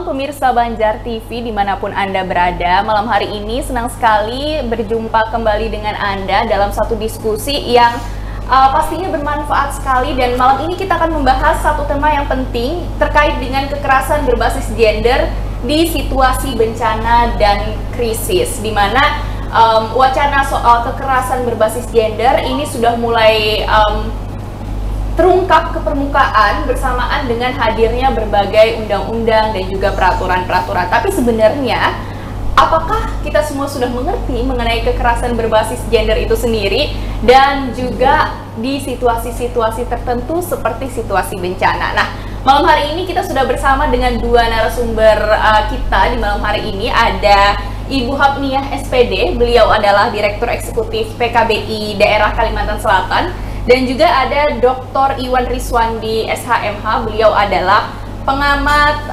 malam pemirsa Banjar TV dimanapun Anda berada. Malam hari ini senang sekali berjumpa kembali dengan Anda dalam satu diskusi yang pastinya bermanfaat sekali. Dan malam ini kita akan membahas satu tema yang penting terkait dengan kekerasan berbasis gender di situasi bencana dan krisis, di mana wacana soal kekerasan berbasis gender ini sudah mulai terungkap ke permukaan bersamaan dengan hadirnya berbagai undang-undang dan juga peraturan-peraturan. Tapi sebenarnya, apakah kita semua sudah mengerti mengenai kekerasan berbasis gender itu sendiri dan juga di situasi-situasi tertentu seperti situasi bencana? Nah, malam hari ini kita sudah bersama dengan dua narasumber kita. Di malam hari ini ada Ibu Hapniah SPD, beliau adalah Direktur Eksekutif PKBI Daerah Kalimantan Selatan. Dan juga ada Dr. Iwan Riswandi SHMH, beliau adalah pengamat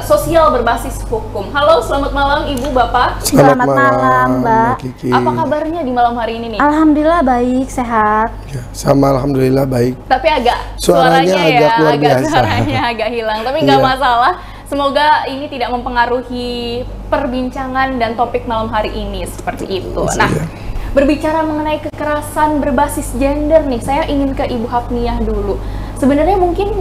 sosial berbasis hukum. Halo, selamat malam Ibu, Bapak. Selamat malam Mbak Kiki. Apa kabarnya di malam hari ini nih? Alhamdulillah baik, sehat. Ya, sama alhamdulillah baik. Tapi agak suaranya ya, luar biasa. suaranya agak hilang. Tapi nggak masalah. Semoga ini tidak mempengaruhi perbincangan dan topik malam hari ini seperti itu. Nah, berbicara mengenai kekerasan berbasis gender nih, saya ingin ke Ibu Hapniah dulu. Sebenarnya mungkin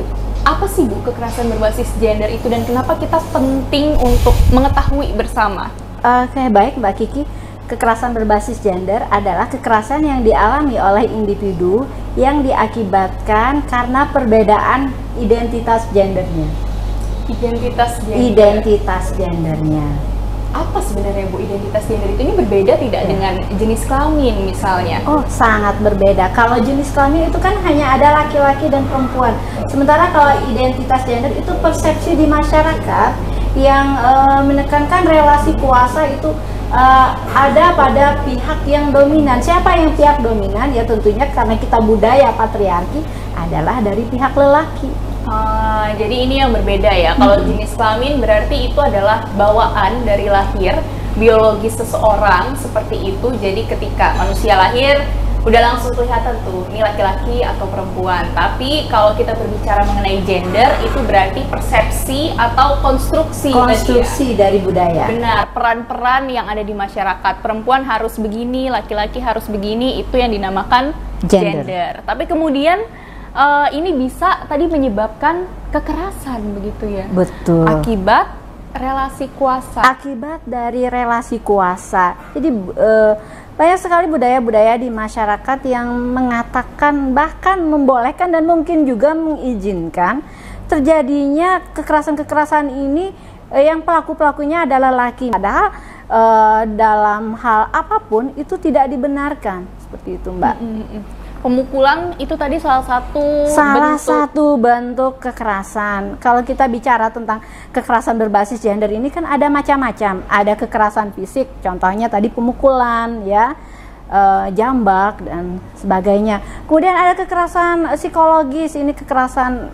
apa sih Bu kekerasan berbasis gender itu dan kenapa kita penting untuk mengetahui bersama? Oke, baik Mbak Kiki. Kekerasan berbasis gender adalah kekerasan yang dialami oleh individu yang diakibatkan karena perbedaan identitas gendernya. Identitas gendernya. Apa sebenarnya Bu identitas gender itu? Ini berbeda tidak dengan jenis kelamin misalnya? Oh, sangat berbeda. Kalau jenis kelamin itu kan hanya ada laki-laki dan perempuan. Sementara kalau identitas gender itu persepsi di masyarakat yang menekankan relasi kuasa itu ada pada pihak yang dominan. Siapa yang pihak dominan? Ya tentunya karena kita budaya patriarki adalah dari pihak lelaki. Jadi ini yang berbeda ya. Kalau jenis kelamin berarti itu adalah bawaan dari lahir, biologis seseorang seperti itu. Jadi ketika manusia lahir udah langsung kelihatan tuh ini laki-laki atau perempuan. Tapi kalau kita berbicara mengenai gender itu berarti persepsi atau konstruksi dari budaya. Benar, peran-peran yang ada di masyarakat. Perempuan harus begini, laki-laki harus begini, itu yang dinamakan gender. Tapi kemudian ini bisa tadi menyebabkan kekerasan begitu ya? Betul. Akibat relasi kuasa. Akibat dari relasi kuasa. Jadi banyak sekali budaya-budaya di masyarakat yang mengatakan, bahkan membolehkan dan mungkin juga mengizinkan terjadinya kekerasan-kekerasan ini yang pelaku-pelakunya adalah laki. Padahal dalam hal apapun itu tidak dibenarkan. Seperti itu Mbak. Pemukulan itu tadi salah satu bentuk kekerasan. Kalau kita bicara tentang kekerasan berbasis gender ini kan ada macam-macam. Ada kekerasan fisik, contohnya tadi pemukulan, ya, jambak dan sebagainya. Kemudian ada kekerasan psikologis, ini kekerasan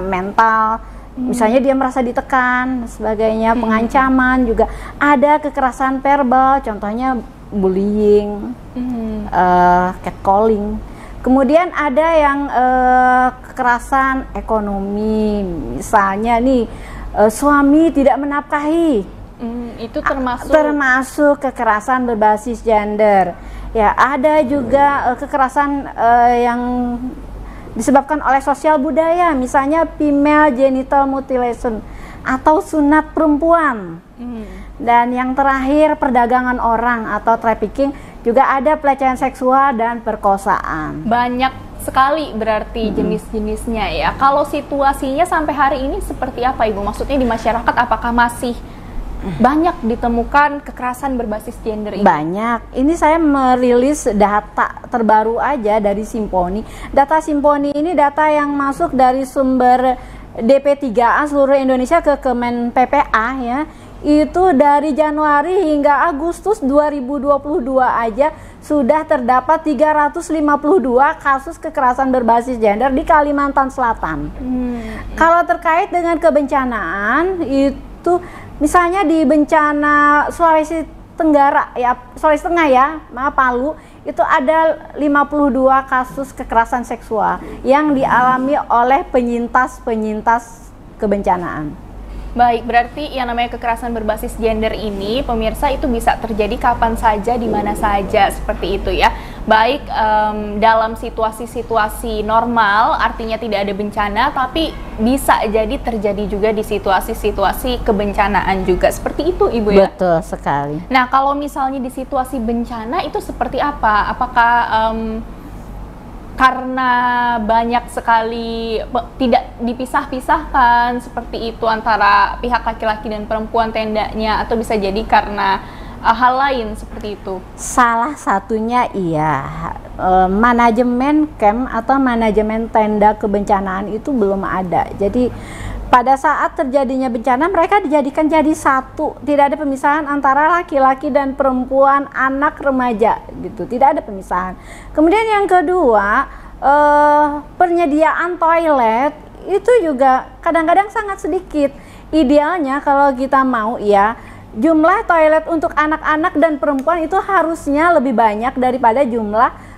mental. Misalnya dia merasa ditekan, sebagainya, pengancaman juga. Ada kekerasan verbal, contohnya bullying, catcalling. Kemudian ada yang kekerasan ekonomi, misalnya nih suami tidak menafkahi, itu termasuk kekerasan berbasis gender. Ya, ada juga kekerasan yang disebabkan oleh sosial budaya, misalnya female genital mutilation atau sunat perempuan. Dan yang terakhir perdagangan orang atau trafficking, juga ada pelecehan seksual dan perkosaan. Banyak sekali berarti jenis-jenisnya ya. Kalau situasinya sampai hari ini seperti apa Ibu? Maksudnya di masyarakat apakah masih banyak ditemukan kekerasan berbasis gender ini? Banyak. Ini saya merilis data terbaru aja dari Simponi. Data Simponi ini data yang masuk dari sumber DP3A seluruh Indonesia ke Kemen PPA ya. Itu dari Januari hingga Agustus 2022 aja sudah terdapat 352 kasus kekerasan berbasis gender di Kalimantan Selatan. Kalau terkait dengan kebencanaan itu misalnya di bencana Sulawesi Tenggara ya, Sulawesi Tengah ya, Palu, itu ada 52 kasus kekerasan seksual yang dialami oleh penyintas kebencanaan. Baik, berarti yang namanya kekerasan berbasis gender ini, pemirsa, itu bisa terjadi kapan saja, di mana saja, seperti itu ya. Baik dalam situasi-situasi normal, artinya tidak ada bencana, tapi bisa jadi terjadi juga di situasi-situasi kebencanaan juga, seperti itu Ibu ya? Betul sekali. Nah, kalau misalnya di situasi bencana itu seperti apa? Apakah karena banyak sekali tidak dipisah-pisahkan seperti itu antara pihak laki-laki dan perempuan tendanya, atau bisa jadi karena hal lain seperti itu? Salah satunya iya, manajemen camp atau manajemen tenda kebencanaan itu belum ada. Jadi pada saat terjadinya bencana, mereka dijadikan jadi satu, tidak ada pemisahan antara laki-laki dan perempuan, anak, remaja gitu, tidak ada pemisahan. Kemudian yang kedua, penyediaan toilet itu juga kadang-kadang sangat sedikit. Idealnya kalau kita mau ya, jumlah toilet untuk anak-anak dan perempuan itu harusnya lebih banyak daripada jumlah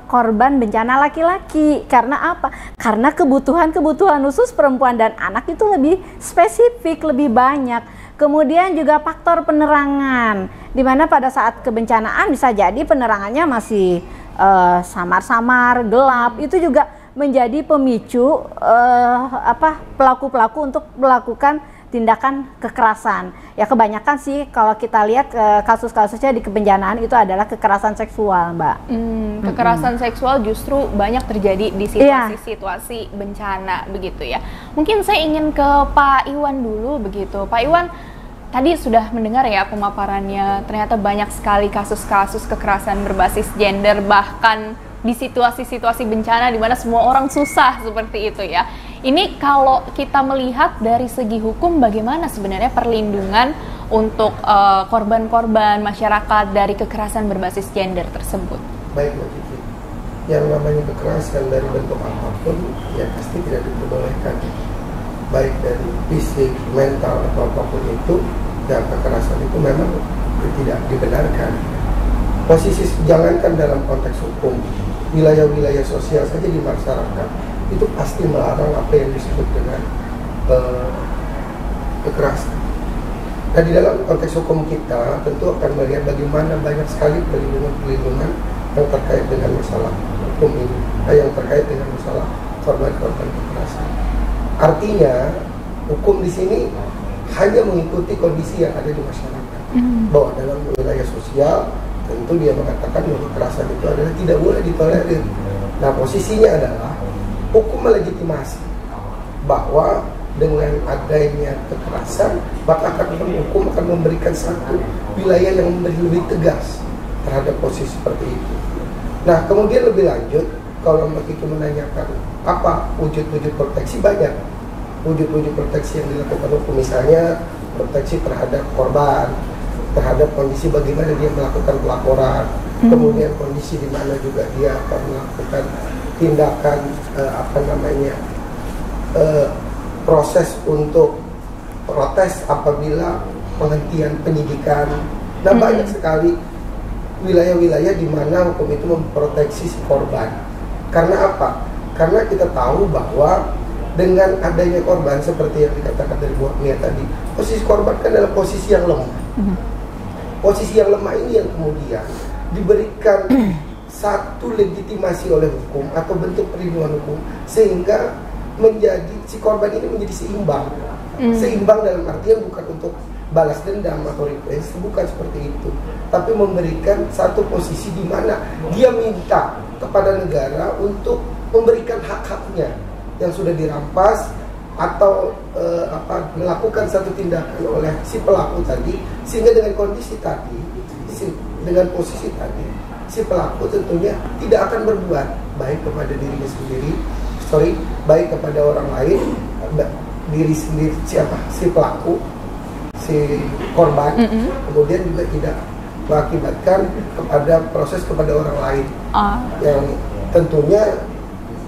korban bencana laki-laki. Karena apa? Karena kebutuhan khusus perempuan dan anak itu lebih spesifik, lebih banyak. Kemudian juga faktor penerangan, di mana pada saat kebencanaan bisa jadi penerangannya masih samar-samar, gelap. Itu juga menjadi pemicu pelaku-pelaku untuk melakukan tindakan kekerasan. Ya kebanyakan sih kalau kita lihat kasus-kasusnya di kebencanaan itu adalah kekerasan seksual, Mbak. Kekerasan seksual justru banyak terjadi di situasi-situasi bencana begitu ya. Mungkin saya ingin ke Pak Iwan dulu begitu. Pak Iwan, tadi sudah mendengar ya pemaparannya, ternyata banyak sekali kasus-kasus kekerasan berbasis gender, bahkan di situasi-situasi bencana di mana semua orang susah seperti itu ya. Ini kalau kita melihat dari segi hukum, bagaimana sebenarnya perlindungan untuk korban-korban masyarakat dari kekerasan berbasis gender tersebut? Baik, Mbak Kiki. Yang namanya kekerasan dari bentuk apapun, ya pasti tidak diperbolehkan. Baik dari fisik, mental, atau apapun itu, dan kekerasan itu memang tidak dibenarkan. Posisi jangankan dalam konteks hukum, wilayah-wilayah sosial saja di masyarakat itu pasti melarang apa yang disebut dengan kekerasan. Nah, di dalam konteks hukum kita tentu akan melihat bagaimana banyak sekali perlindungan yang terkait dengan masalah hukum ini, yang terkait dengan masalah korban-korban kekerasan. Artinya hukum di sini hanya mengikuti kondisi yang ada di masyarakat. Bahwa dalam wilayah sosial tentu dia mengatakan bahwa kekerasan itu adalah tidak boleh ditolerir. Nah, posisinya adalah hukum melegitimasi bahwa dengan adanya kekerasan, maka hukum akan memberikan satu wilayah yang lebih tegas terhadap posisi seperti itu. Nah, kemudian lebih lanjut, kalau Mbak Kiki menanyakan apa wujud-wujud proteksi, banyak wujud-wujud proteksi yang dilakukan hukum, misalnya proteksi terhadap korban, terhadap kondisi bagaimana dia melakukan pelaporan, kemudian kondisi di mana juga dia akan melakukan tindakan proses untuk protes apabila penghentian penyidikan. Nah, banyak sekali wilayah-wilayah di mana hukum itu memproteksi si korban. Karena apa? Karena kita tahu bahwa dengan adanya korban seperti yang dikatakan dari Bu Mia tadi, posisi korban kan adalah posisi yang lemah. Posisi yang lemah ini yang kemudian diberikan satu legitimasi oleh hukum atau bentuk perlindungan hukum, sehingga menjadi si korban ini menjadi seimbang. Seimbang dalam artian bukan untuk balas dendam atau represi, bukan seperti itu, tapi memberikan satu posisi di mana dia minta kepada negara untuk memberikan hak-haknya yang sudah dirampas atau melakukan satu tindakan oleh si pelaku tadi, sehingga dengan kondisi tadi, dengan posisi tadi, si pelaku tentunya tidak akan berbuat baik kepada dirinya sendiri, baik kepada orang lain, diri sendiri si pelaku, si korban, kemudian juga tidak mengakibatkan kepada proses kepada orang lain, yang tentunya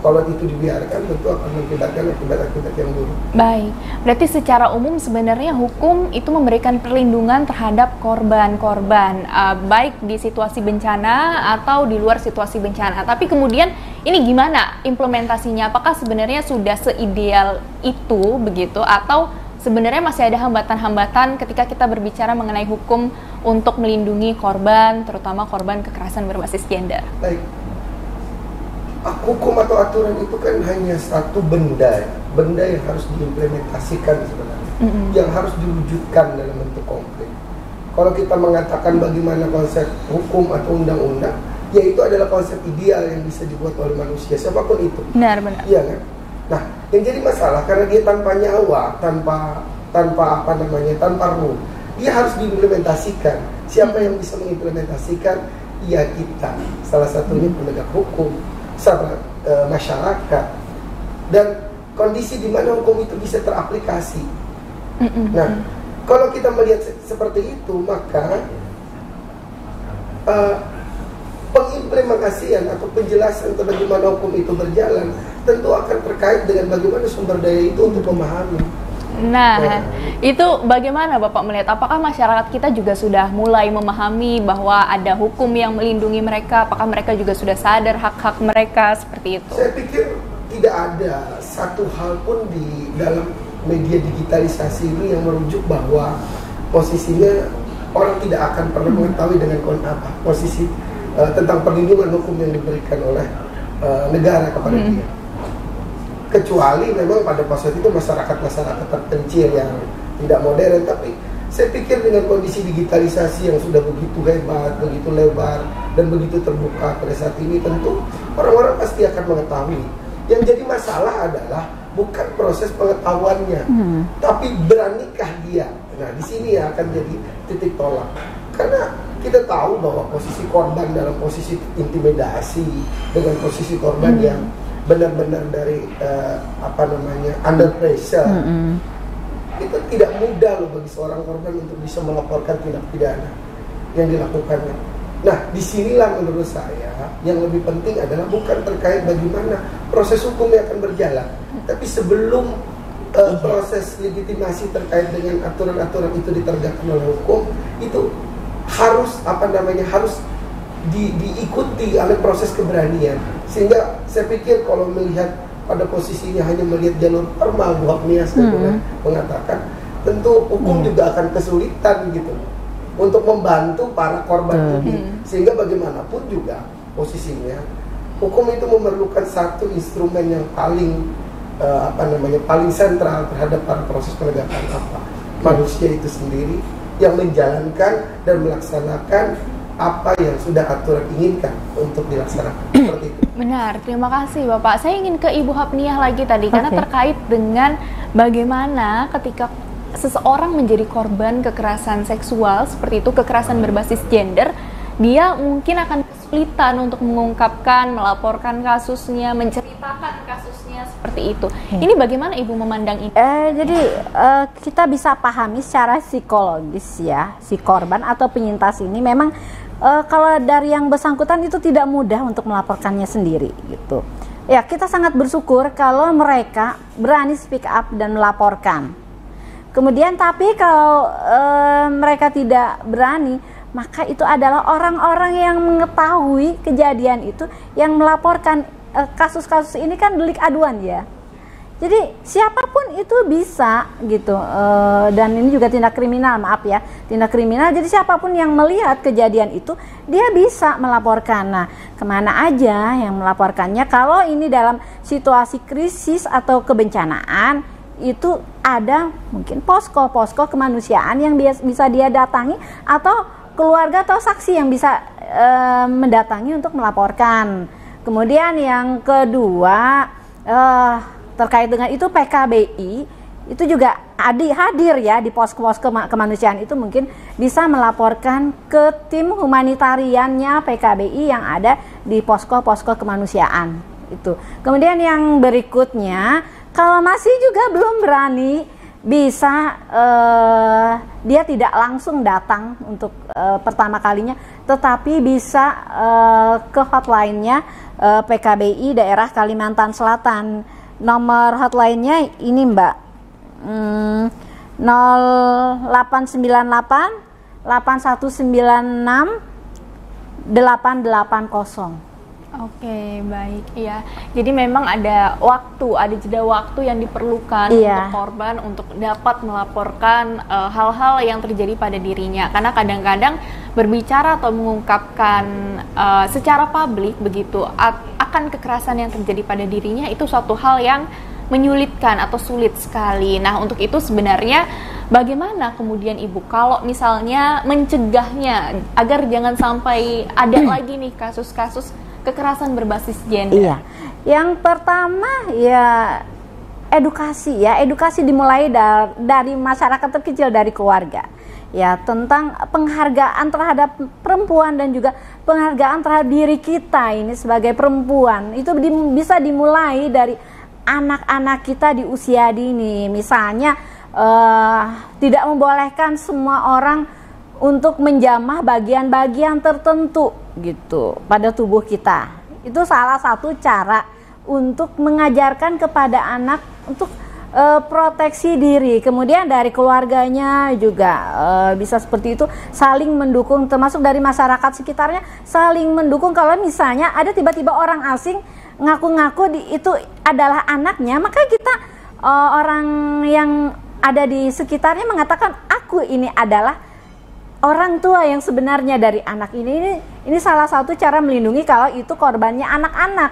kalau itu dibiarkan tentu akan mengakibatkan akibat-akibat yang buruk. Baik, berarti secara umum sebenarnya hukum itu memberikan perlindungan terhadap korban-korban, baik di situasi bencana atau di luar situasi bencana. Tapi kemudian ini gimana implementasinya? Apakah sebenarnya sudah seideal itu begitu, atau sebenarnya masih ada hambatan-hambatan ketika kita berbicara mengenai hukum untuk melindungi korban, terutama korban kekerasan berbasis gender. Baik. Hukum atau aturan itu kan hanya satu benda yang harus diimplementasikan sebenarnya, yang harus diwujudkan dalam bentuk konkret. Kalau kita mengatakan bagaimana konsep hukum atau undang-undang, ya itu adalah konsep ideal yang bisa dibuat oleh manusia, siapapun itu. Benar. Iya kan? Nah, yang jadi masalah karena dia tanpa nyawa, tanpa ruh, dia harus diimplementasikan. Siapa yang bisa mengimplementasikan? Ya kita. Salah satunya penegak hukum, masyarakat, dan kondisi di mana hukum itu bisa teraplikasi. Nah, kalau kita melihat seperti itu, maka pengimplementasian atau penjelasan tentang bagaimana hukum itu berjalan tentu akan terkait dengan bagaimana sumber daya itu untuk memahami. Nah, itu bagaimana Bapak melihat? Apakah masyarakat kita juga sudah mulai memahami bahwa ada hukum yang melindungi mereka? Apakah mereka juga sudah sadar hak-hak mereka seperti itu? Saya pikir tidak ada satu hal pun di dalam media digitalisasi ini yang merujuk bahwa posisinya orang tidak akan pernah mengetahui dengan apa posisi tentang perlindungan hukum yang diberikan oleh negara kepada dia. Kecuali memang pada proses itu masyarakat terpencil yang tidak modern. Tapi saya pikir dengan kondisi digitalisasi yang sudah begitu hebat, begitu lebar, dan begitu terbuka pada saat ini, tentu orang-orang pasti akan mengetahui. Yang jadi masalah adalah bukan proses pengetahuannya, tapi beranikah dia. Nah, di sini ya akan jadi titik tolak. Karena kita tahu bahwa posisi korban dalam posisi intimidasi dengan posisi korban yang benar-benar dari under pressure, itu tidak mudah loh bagi seorang korban untuk bisa melaporkan tindak pidana yang dilakukannya. Nah, disinilah menurut saya yang lebih penting adalah bukan terkait bagaimana proses hukum yang akan berjalan, tapi sebelum proses legitimasi terkait dengan aturan-aturan itu ditegakkan oleh hukum, itu harus harus diikuti oleh proses keberanian. Sehingga saya pikir kalau melihat pada posisinya hanya melihat jalur formal, Bu Hapnias mengatakan tentu hukum juga akan kesulitan gitu untuk membantu para korban ini. Sehingga bagaimanapun juga posisinya hukum itu memerlukan satu instrumen yang paling paling sentral terhadap para proses penegakan manusia itu sendiri, yang menjalankan dan melaksanakan apa yang sudah aturan inginkan untuk dilaksanakan. Seperti itu. Benar, terima kasih Bapak. Saya ingin ke Ibu Hapniah lagi tadi, karena terkait dengan bagaimana ketika seseorang menjadi korban kekerasan seksual seperti itu, kekerasan berbasis gender, dia mungkin akan kesulitan untuk mengungkapkan, melaporkan kasusnya, menceritakan kasusnya seperti itu. Ini bagaimana Ibu memandang ini? Jadi kita bisa pahami secara psikologis ya, si korban atau penyintas ini memang kalau dari yang bersangkutan itu tidak mudah untuk melaporkannya sendiri gitu. Ya, kita sangat bersyukur kalau mereka berani speak up dan melaporkan. Kemudian tapi kalau mereka tidak berani, maka itu adalah orang-orang yang mengetahui kejadian itu yang melaporkan. Kasus-kasus ini kan delik aduan ya. Jadi siapapun itu bisa gitu, dan ini juga tindak kriminal, maaf ya, tindak kriminal. Jadi siapapun yang melihat kejadian itu dia bisa melaporkan. Nah, kemana aja yang melaporkannya? Kalau ini dalam situasi krisis atau kebencanaan, itu ada mungkin posko kemanusiaan yang bisa dia datangi, atau keluarga atau saksi yang bisa mendatangi untuk melaporkan. Kemudian yang kedua, terkait dengan itu PKBI itu juga hadir ya di posko-posko kemanusiaan itu, mungkin bisa melaporkan ke tim humanitariannya PKBI yang ada di posko-posko kemanusiaan itu. Kemudian yang berikutnya, kalau masih juga belum berani, bisa dia tidak langsung datang untuk pertama kalinya, tetapi bisa ke hotline-nya PKBI daerah Kalimantan Selatan. Nomor hotline-nya ini Mbak, 0898 8196 880. Oke, baik. Iya. Jadi memang ada jeda waktu yang diperlukan untuk korban untuk dapat melaporkan hal-hal yang terjadi pada dirinya. Karena kadang-kadang berbicara atau mengungkapkan secara publik begitu akan kekerasan yang terjadi pada dirinya itu suatu hal yang menyulitkan atau sulit sekali. Nah, untuk itu sebenarnya bagaimana kemudian Ibu kalau misalnya mencegahnya agar jangan sampai ada lagi nih kasus-kasus kekerasan berbasis gender? Iya. Yang pertama ya edukasi ya. Edukasi dimulai dari masyarakat terkecil, dari keluarga. Ya, tentang penghargaan terhadap perempuan dan juga penghargaan terhadap diri kita ini sebagai perempuan. Itu bisa dimulai dari anak-anak kita di usia dini. Misalnya tidak membolehkan semua orang untuk menjamah bagian-bagian tertentu gitu pada tubuh kita. Itu salah satu cara untuk mengajarkan kepada anak untuk proteksi diri. Kemudian dari keluarganya juga bisa seperti itu, saling mendukung, termasuk dari masyarakat sekitarnya saling mendukung. Kalau misalnya ada tiba-tiba orang asing ngaku-ngaku itu adalah anaknya, maka kita orang yang ada di sekitarnya mengatakan aku ini adalah orang tua yang sebenarnya dari anak ini. Ini salah satu cara melindungi kalau itu korbannya anak-anak.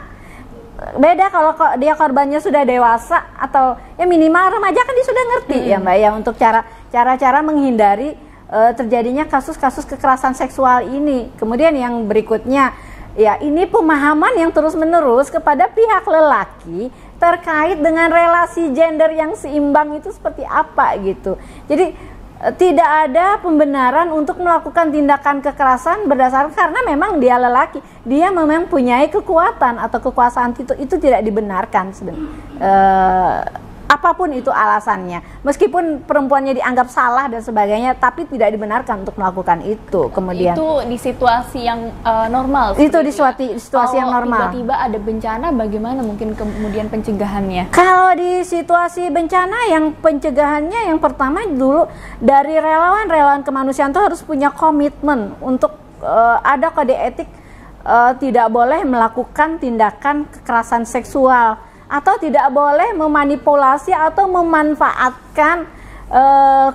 Beda kalau dia korbannya sudah dewasa atau ya minimal remaja, kan dia sudah ngerti ya Mbak ya untuk cara-cara menghindari terjadinya kasus-kasus kekerasan seksual ini. Kemudian yang berikutnya ya ini pemahaman yang terus-menerus kepada pihak lelaki terkait dengan relasi gender yang seimbang itu seperti apa gitu. Jadi tidak ada pembenaran untuk melakukan tindakan kekerasan berdasarkan karena memang dia lelaki, dia memang punya kekuatan atau kekuasaan itu tidak dibenarkan sebenarnya. Apapun itu alasannya, meskipun perempuannya dianggap salah dan sebagainya, tapi tidak dibenarkan untuk melakukan itu. Kemudian itu di situasi yang normal. Itu di situasi yang normal. Tiba-tiba ada bencana, bagaimana mungkin kemudian pencegahannya? Kalau di situasi bencana, yang pencegahannya yang pertama dulu dari relawan kemanusiaan itu harus punya komitmen untuk ada kode etik, tidak boleh melakukan tindakan kekerasan seksual, atau tidak boleh memanipulasi atau memanfaatkan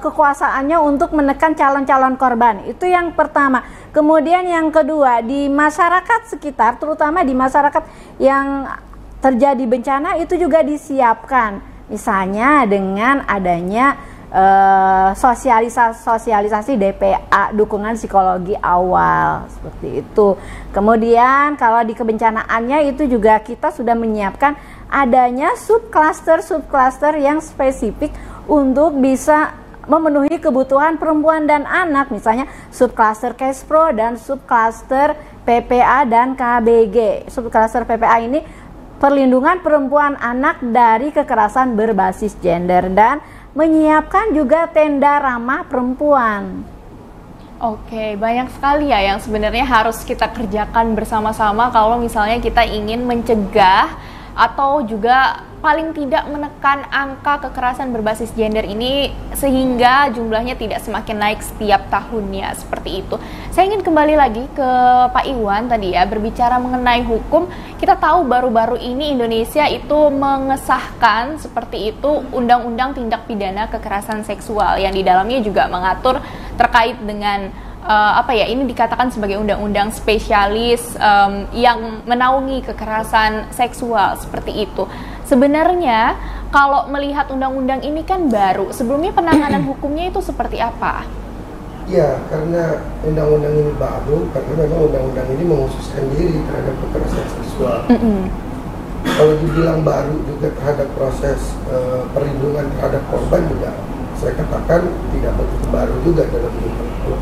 kekuasaannya untuk menekan calon-calon korban. Itu yang pertama. Kemudian yang kedua, di masyarakat sekitar, terutama di masyarakat yang terjadi bencana itu juga disiapkan. Misalnya dengan adanya sosialisasi DPA, dukungan psikologi awal, seperti itu. Kemudian kalau di kebencanaannya itu juga kita sudah menyiapkan adanya subcluster yang spesifik untuk bisa memenuhi kebutuhan perempuan dan anak, misalnya subcluster Kespro dan subcluster PPA dan KBG. Subcluster PPA ini perlindungan perempuan anak dari kekerasan berbasis gender, dan menyiapkan juga tenda ramah perempuan. Oke, banyak sekali ya yang sebenarnya harus kita kerjakan bersama-sama kalau misalnya kita ingin mencegah atau juga paling tidak menekan angka kekerasan berbasis gender ini sehingga jumlahnya tidak semakin naik setiap tahunnya, seperti itu. Saya ingin kembali lagi ke Pak Iwan tadi ya, berbicara mengenai hukum. Kita tahu baru-baru ini Indonesia itu mengesahkan seperti itu Undang-Undang Tindak Pidana Kekerasan Seksual yang di dalamnya juga mengatur terkait dengan ini dikatakan sebagai undang-undang spesialis yang menaungi kekerasan seksual, seperti itu. Sebenarnya kalau melihat undang-undang ini kan baru, sebelumnya penanganan hukumnya itu seperti apa? Ya, karena undang-undang ini baru, karena memang undang-undang ini mengkhususkan diri terhadap kekerasan seksual. Kalau dibilang baru juga terhadap proses perlindungan terhadap korban juga, saya katakan tidak begitu baru juga dalam hidup.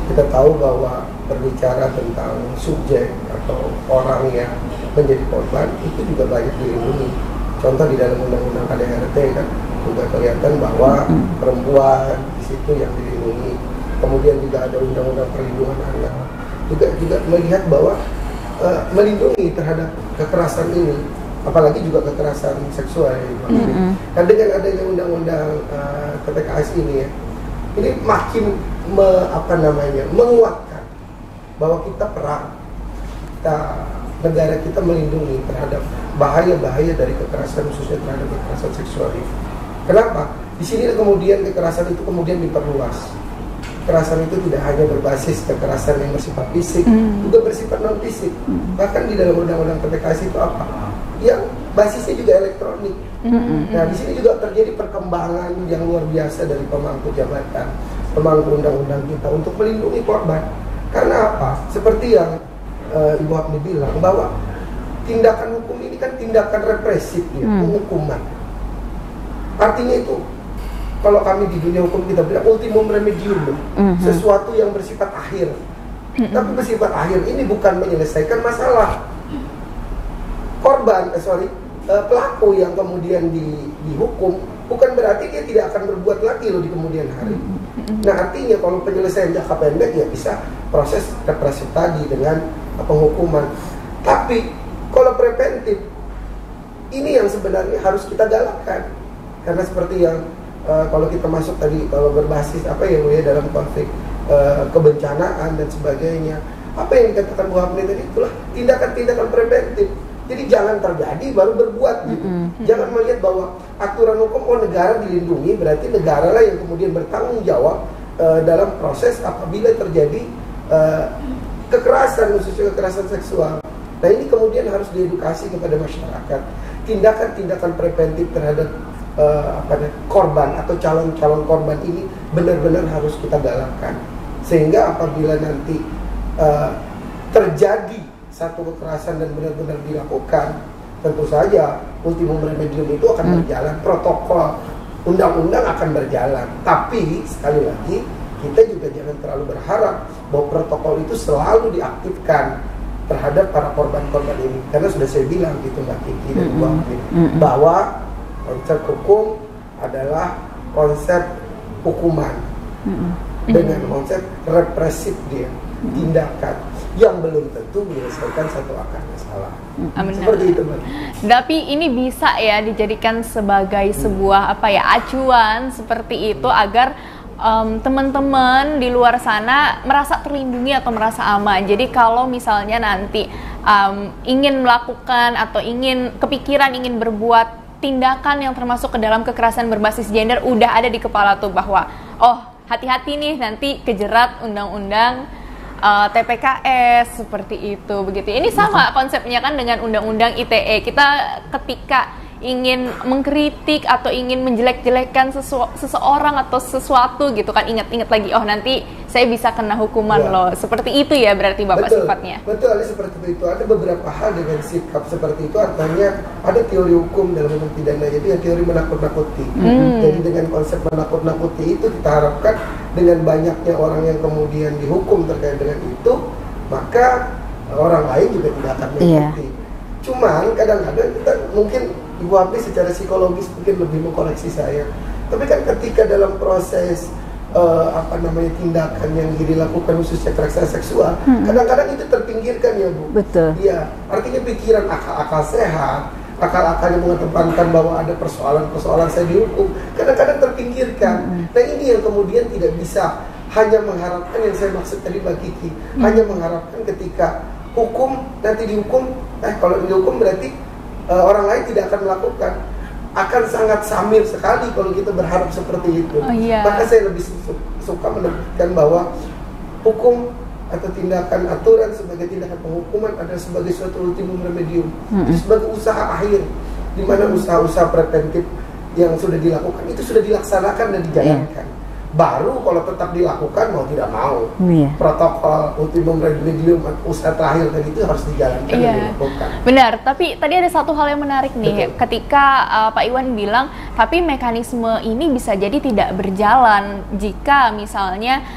Kita tahu bahwa berbicara tentang subjek atau orang yang menjadi korban itu juga banyak dilindungi. Contoh di dalam undang-undang KDRT kan juga kelihatan bahwa perempuan di situ yang dilindungi. Kemudian juga ada undang-undang perlindungan anak juga melihat bahwa melindungi terhadap kekerasan ini, apalagi juga kekerasan seksual ya. Nah, dengan adanya undang-undang TPKS ini ya, ini makin menguatkan bahwa kita perang, kita negara kita melindungi terhadap bahaya-bahaya dari kekerasan, khususnya terhadap kekerasan seksual ini. Kenapa? Di sini kemudian kekerasan itu kemudian diperluas. Kekerasan itu tidak hanya berbasis kekerasan yang bersifat fisik, juga bersifat non fisik. Bahkan di dalam undang-undang PPKS itu apa? Yang basisnya juga elektronik. Nah, di sini juga terjadi perkembangan yang luar biasa dari pemangku jabatan, pemangku undang-undang kita untuk melindungi korban. Karena apa? Seperti yang Ibu Hapni bilang bahwa tindakan hukum ini kan tindakan represif, ya, penghukuman. Artinya itu, kalau kami di dunia hukum kita bilang ultimum remedium, sesuatu yang bersifat akhir. Tapi bersifat akhir ini bukan menyelesaikan masalah. Korban, pelaku yang kemudian dihukum bukan berarti dia tidak akan berbuat lagi loh di kemudian hari. Nah, artinya kalau penyelesaian jangka pendek ya bisa proses represif tadi dengan penghukuman. Tapi kalau preventif, ini yang sebenarnya harus kita galakkan. Karena seperti yang kalau kita masuk tadi, kalau berbasis apa ya Bu ya, dalam konflik kebencanaan dan sebagainya, apa yang dikatakan Bu Hapni tadi, itulah tindakan-tindakan preventif. Jadi jangan terjadi baru berbuat gitu. Jangan melihat bahwa aturan hukum negara dilindungi, berarti negara lah yang kemudian bertanggung jawab dalam proses apabila terjadi kekerasan, khususnya kekerasan seksual. Nah, ini kemudian harus diedukasi kepada masyarakat. Tindakan-tindakan preventif terhadap korban atau calon-calon korban ini benar-benar harus kita galakkan. Sehingga apabila nanti terjadi satu kekerasan dan benar-benar dilakukan, tentu saja ultimum remedium itu akan berjalan, protokol undang-undang akan berjalan. Tapi sekali lagi kita juga jangan terlalu berharap bahwa protokol itu selalu diaktifkan terhadap para korban-korban ini, karena sudah saya bilang gitu Mbak Kiki dan Bu Hapni, bahwa konsep hukum adalah konsep hukuman dengan konsep represif dia, tindakan yang belum tentu menyelesaikan satu akar masalah. Seperti itu, Mbak. Tapi ini bisa ya dijadikan sebagai sebuah acuan seperti itu agar teman-teman di luar sana merasa terlindungi atau merasa aman. Jadi kalau misalnya nanti ingin melakukan atau kepikiran ingin berbuat tindakan yang termasuk ke dalam kekerasan berbasis gender, udah ada di kepala tuh bahwa hati-hati nih nanti kejerat undang-undang TPKS seperti itu, begitu. Ini sama konsepnya kan dengan undang-undang ITE. Kita ketika ingin mengkritik atau ingin menjelek-jelekkan seseorang atau sesuatu gitu kan, ingat-ingat lagi, nanti saya bisa kena hukuman loh. Seperti itu ya berarti Bapak sifatnya. Betul, seperti itu. Ada beberapa hal dengan sikap seperti itu, artinya ada teori hukum dalam hukum pidana, jadi teori menakut-nakuti. Jadi dengan konsep menakut-nakuti itu kita harapkan dengan banyaknya orang yang kemudian dihukum terkait dengan itu, maka orang lain juga tidak akan mengikuti. Cuman kadang-kadang kita mungkin Ibu Hapni secara psikologis mungkin lebih mengkoreksi saya. Tapi kan ketika dalam proses tindakan yang dilakukan khususnya kekerasan seksual, kadang-kadang itu terpinggirkan ya Bu. Betul. Iya, artinya pikiran akal-akal sehat, akal-akal yang mengatakan bahwa ada persoalan-persoalan saya dihukum, kadang-kadang terpinggirkan. Nah, ini yang kemudian tidak bisa hanya mengharapkan, yang saya maksud tadi Mbak Kiki, hanya mengharapkan ketika hukum nanti dihukum, kalau dihukum berarti orang lain tidak akan melakukan. Akan sangat samir sekali kalau kita berharap seperti itu. Maka saya lebih suka menekankan bahwa hukum atau tindakan aturan sebagai tindakan penghukuman adalah sebagai suatu ultimum remedium, sebagai usaha akhir, di mana usaha-usaha preventif yang sudah dilakukan itu sudah dilaksanakan dan dijalankan. Baru kalau tetap dilakukan mau tidak mau, protokol ultimum remedium usaha terakhir tadi itu harus dijalankan dan dilakukan. Benar, tapi tadi ada satu hal yang menarik nih. Betul. Ketika Pak Iwan bilang, tapi mekanisme ini bisa jadi tidak berjalan jika misalnya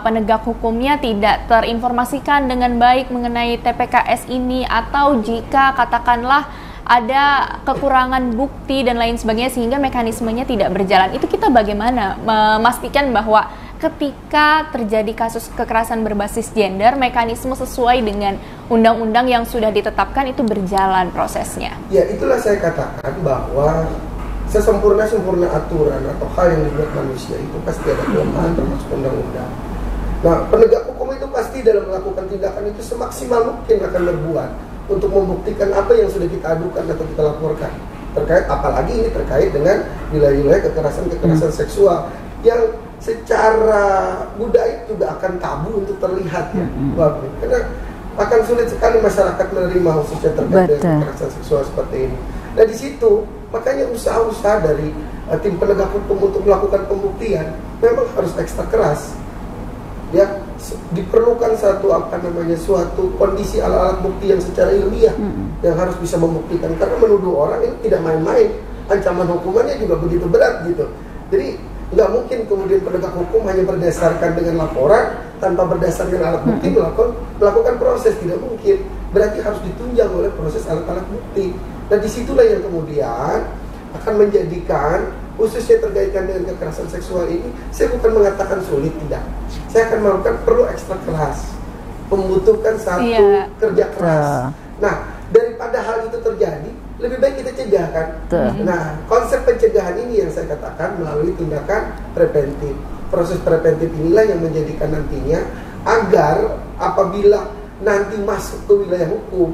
penegak hukumnya tidak terinformasikan dengan baik mengenai TPKS ini, atau jika katakanlah ada kekurangan bukti dan lain sebagainya sehingga mekanismenya tidak berjalan. Itu kita bagaimana memastikan bahwa ketika terjadi kasus kekerasan berbasis gender, mekanisme sesuai dengan undang-undang yang sudah ditetapkan itu berjalan prosesnya? Ya, itulah saya katakan bahwa sesempurna-sempurna aturan atau hal yang dibuat manusia itu pasti ada kelemahan termasuk undang-undang. Nah, penegak hukum itu pasti dalam melakukan tindakan itu semaksimal mungkin akan berbuat untuk membuktikan apa yang sudah kita adukan atau kita laporkan terkait, apalagi ini terkait dengan wilayah-wilayah kekerasan seksual yang secara budaya juga akan tabu untuk terlihat ya, karena akan sulit sekali masyarakat menerima khususnya terkait dengan kekerasan seksual seperti ini. Nah di situ makanya usaha-usaha dari tim penegak hukum untuk melakukan pembuktian memang harus ekstra keras. Ya, diperlukan suatu kondisi alat-alat bukti yang secara ilmiah yang harus bisa membuktikan, karena menuduh orang ini tidak main-main, ancaman hukumannya juga begitu berat gitu. Jadi nggak mungkin kemudian penegak hukum hanya berdasarkan dengan laporan tanpa berdasarkan alat bukti melakukan proses, tidak mungkin. Berarti harus ditunjang oleh proses alat-alat bukti. Nah disitulah yang kemudian akan menjadikan khususnya terkaitkan dengan kekerasan seksual ini, saya bukan mengatakan sulit, tidak. Saya akan melakukan perlu ekstra keras, membutuhkan satu kerja keras. Nah, daripada hal itu terjadi, lebih baik kita cegah kan. Nah, konsep pencegahan ini yang saya katakan melalui tindakan preventif. Proses preventif inilah yang menjadikan nantinya agar apabila nanti masuk ke wilayah hukum,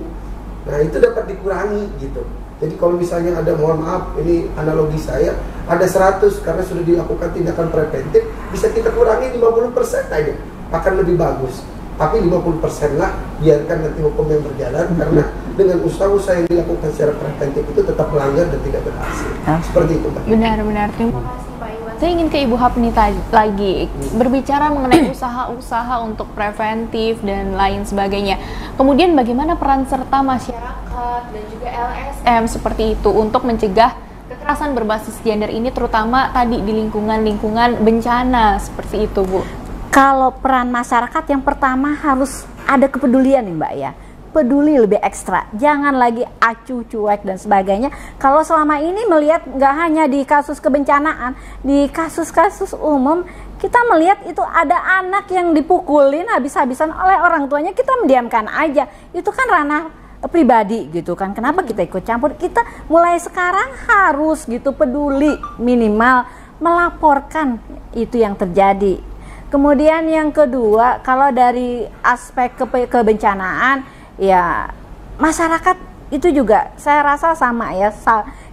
nah itu dapat dikurangi gitu. Jadi kalau misalnya ada, mohon maaf, ini analogi saya, ada 100 karena sudah dilakukan tindakan preventif, bisa kita kurangi 50% aja, akan lebih bagus. Tapi 50% lah, biarkan nanti hukum yang berjalan, karena dengan usaha-usaha yang dilakukan secara preventif itu tetap melanggar dan tidak berhasil. Seperti itu, Mbak. Benar-benar, terima kasih Pak Iwan. Saya ingin ke Ibu Hapni lagi, berbicara mengenai usaha-usaha untuk preventif dan lain sebagainya. Kemudian bagaimana peran serta masyarakat dan juga LSM seperti itu untuk mencegah kekerasan berbasis gender ini, terutama tadi di lingkungan-lingkungan bencana seperti itu, Bu? Kalau peran masyarakat yang pertama harus ada kepedulian nih Mbak ya, peduli lebih ekstra, jangan lagi acuh, cuek dan sebagainya. Kalau selama ini melihat nggak hanya di kasus kebencanaan, di kasus-kasus umum kita melihat itu ada anak yang dipukulin habis-habisan oleh orang tuanya, kita mendiamkan aja, itu kan ranah pribadi gitu kan. Kenapa kita ikut campur? Kita mulai sekarang harus gitu peduli, minimal melaporkan itu yang terjadi. Kemudian yang kedua, kalau dari aspek kebencanaan, ya masyarakat itu juga saya rasa sama ya.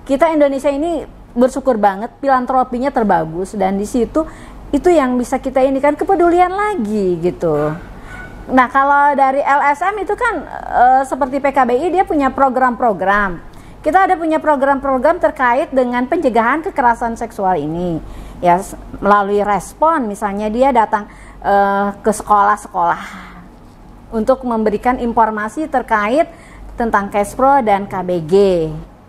Kita Indonesia ini bersyukur banget, filantropinya terbagus, dan di situ itu yang bisa kita ini kan kepedulian lagi gitu. Nah kalau dari LSM itu kan seperti PKBI dia punya program-program. Kita ada punya program-program terkait dengan pencegahan kekerasan seksual ini. Ya melalui respon, misalnya dia datang ke sekolah-sekolah untuk memberikan informasi terkait tentang Kespro dan KBG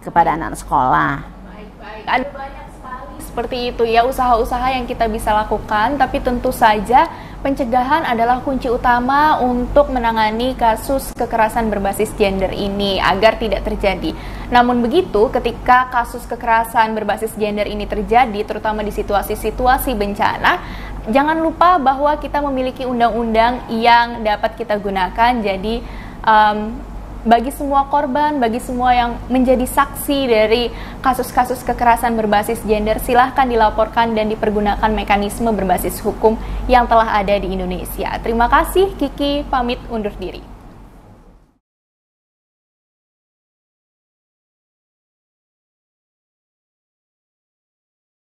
kepada anak sekolah. Baik-baik, ada banyak sekali seperti itu ya usaha-usaha yang kita bisa lakukan, tapi tentu saja pencegahan adalah kunci utama untuk menangani kasus kekerasan berbasis gender ini agar tidak terjadi. Namun begitu, ketika kasus kekerasan berbasis gender ini terjadi, terutama di situasi-situasi bencana, jangan lupa bahwa kita memiliki undang-undang yang dapat kita gunakan. Jadi bagi semua korban, bagi semua yang menjadi saksi dari kasus-kasus kekerasan berbasis gender, silahkan dilaporkan dan dipergunakan mekanisme berbasis hukum yang telah ada di Indonesia. Terima kasih, Kiki pamit undur diri.